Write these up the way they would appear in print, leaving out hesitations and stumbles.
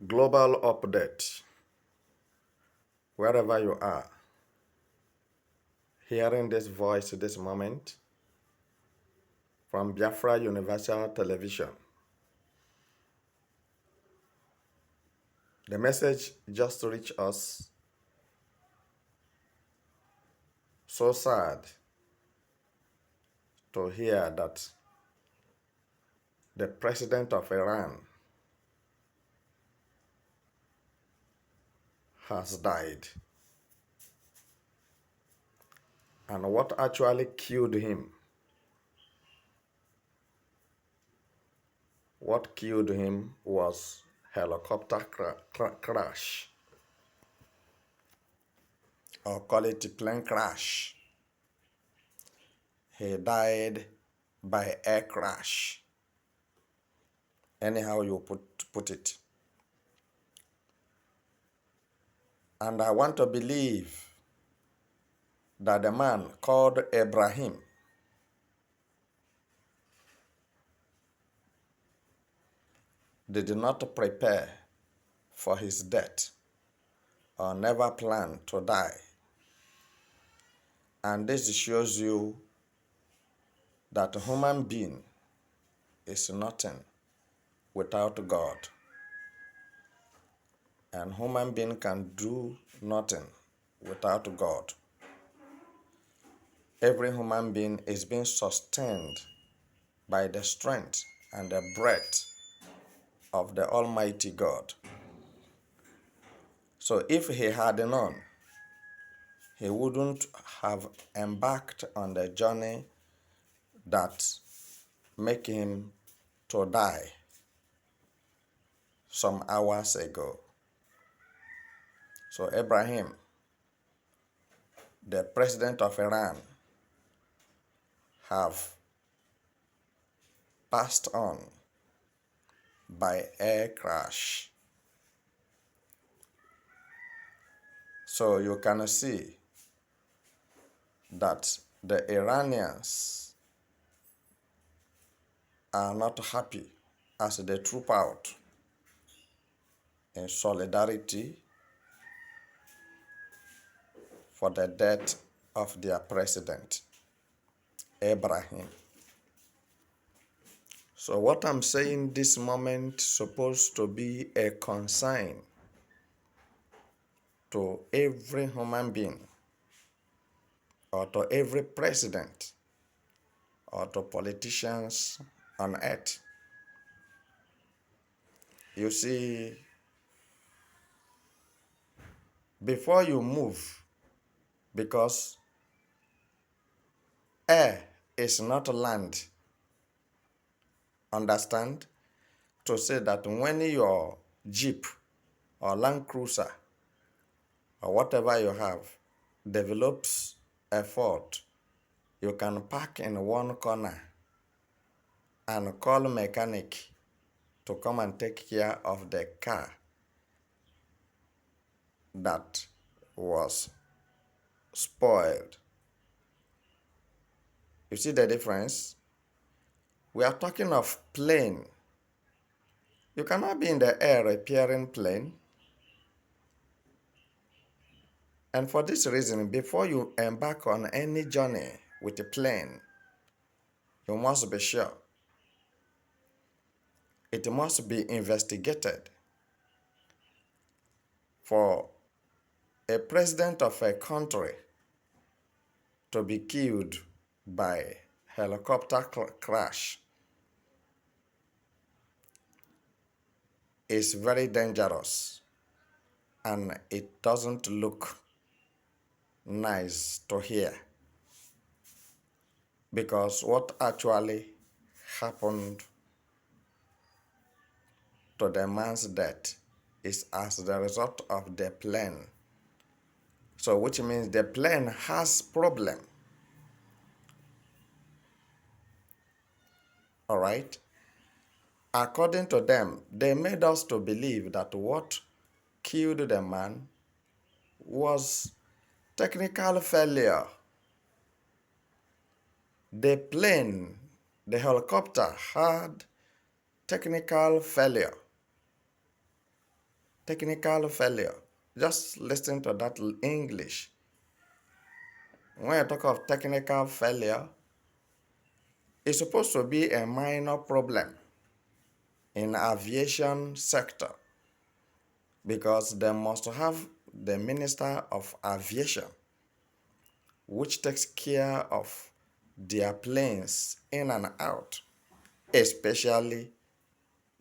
Global update. Wherever you are, hearing this voice this moment from Biafra Universal Television. The message just reached us. So sad to hear that the president of Iran has died. And what actually killed him? What killed him was helicopter crash, or call it plane crash. He died by air crash. Anyhow you put it. And I want to believe that the man called Ibrahim did not prepare for his death or never planned to die. And this shows you that a human being is nothing without God. And human being can do nothing without God. Every human being is being sustained by the strength and the breath of the Almighty God. So if he had known, he wouldn't have embarked on the journey that make him to die some hours ago. So Ibrahim, the president of Iran, have passed on by air crash. So you can see that the Iranians are not happy as they troop out in solidarity for the death of their president, Ibrahim. So what I'm saying this moment is supposed to be a concern to every human being, or to every president, or to politicians on earth. You see, before you move, because air is not land, understand? To say that when your Jeep or Land Cruiser or whatever you have develops a fault, you can park in one corner and call a mechanic to come and take care of the car that was spoiled. You see the difference? We are talking of plane. You cannot be in the air repairing plane. And for this reason, before you embark on any journey with a plane, you must be sure. It must be investigated. For a president of a country to be killed by helicopter crash is very dangerous, and it doesn't look nice to hear, because what actually happened to the man's death is as the result of the plane. So which means the plane has problem. All right? According to them, they made us to believe that what killed the man was technical failure. The plane, the helicopter, had technical failure. technical failure. Just listen to that English. When I talk of technical failure, it's supposed to be a minor problem in aviation sector because they must have the Minister of Aviation which takes care of their planes in and out, especially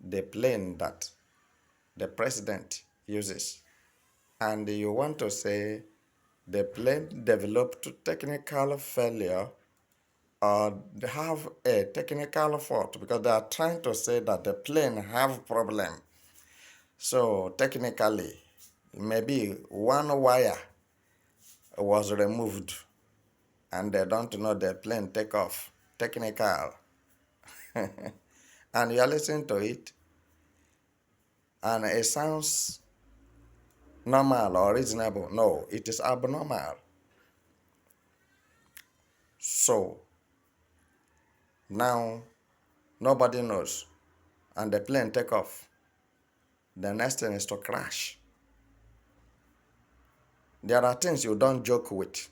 the plane that the president uses. And you want to say the plane developed technical failure or they have a technical fault because they are trying to say that the plane have problem. So technically, maybe one wire was removed and they don't know the plane take off. Technical. And you are listening to it and it sounds normal or reasonable. No, it is abnormal. So now nobody knows and the plane take off. The next thing is to crash. There are things you don't joke with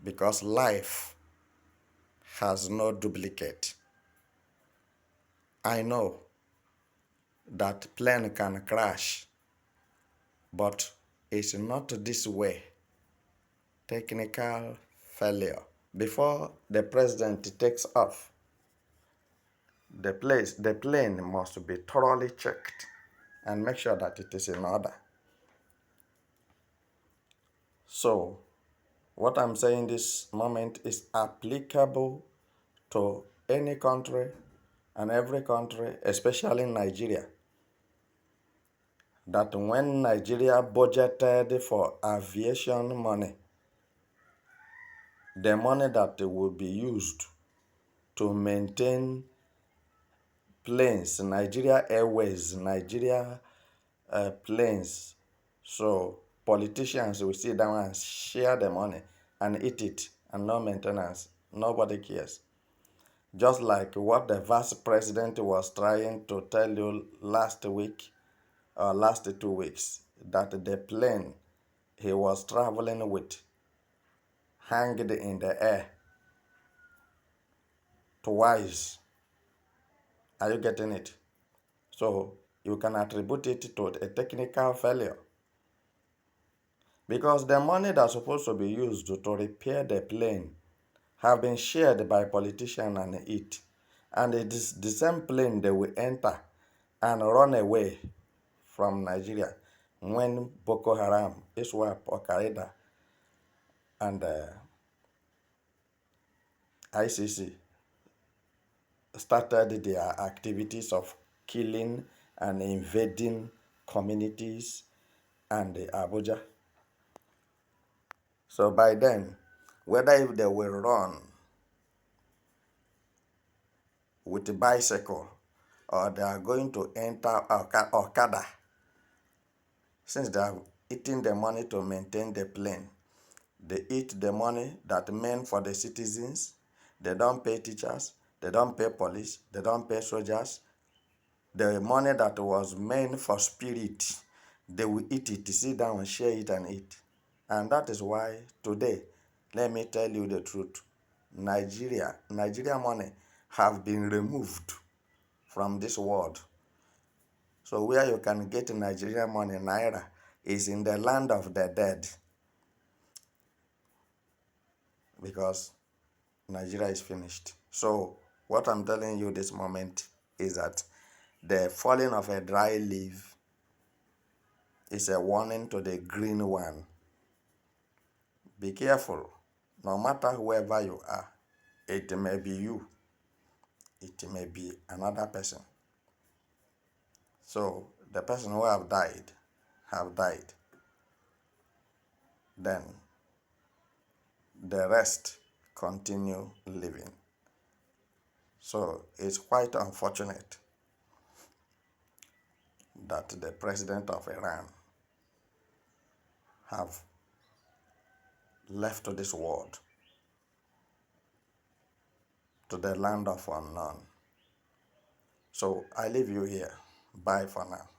because life has no duplicate. I know that plane can crash, but it's not this way. Technical failure. Before the president takes off, the plane must be thoroughly checked and make sure that it is in order. So, what I'm saying this moment is applicable to any country and every country, especially Nigeria. That when Nigeria budgeted for aviation money, the money that will be used to maintain planes, Nigeria Airways, Nigeria planes. So politicians will sit down and share the money and eat it and no maintenance. Nobody cares. Just like what the vice president was trying to tell you last week or last 2 weeks, that the plane he was traveling with hanged in the air twice. Are you getting it? So you can attribute it to a technical failure. Because the money that's supposed to be used to repair the plane have been shared by politicians and it. And it is the same plane they will enter and run away from Nigeria when Boko Haram, ISWAP, or Qaeda, and ICC started their activities of killing and invading communities and Abuja. So by then, whether if they will run with a bicycle or they are going to enter Okada, since they are eating the money to maintain the plane, they eat the money that meant for the citizens. They don't pay teachers, they don't pay police, they don't pay soldiers. The money that was meant for spirit, they will eat it, sit down and share it and eat. And that is why today, let me tell you the truth, Nigeria money have been removed from this world. So where you can get Nigerian money, Naira, is in the land of the dead. Because Nigeria is finished. So what I'm telling you this moment is that the falling of a dry leaf is a warning to the green one. Be careful. No matter whoever you are, it may be you. It may be another person. So the person who have died. Then the rest continue living. So it's quite unfortunate that the president of Iran have left this world to the land of unknown. So I leave you here. Bye for now.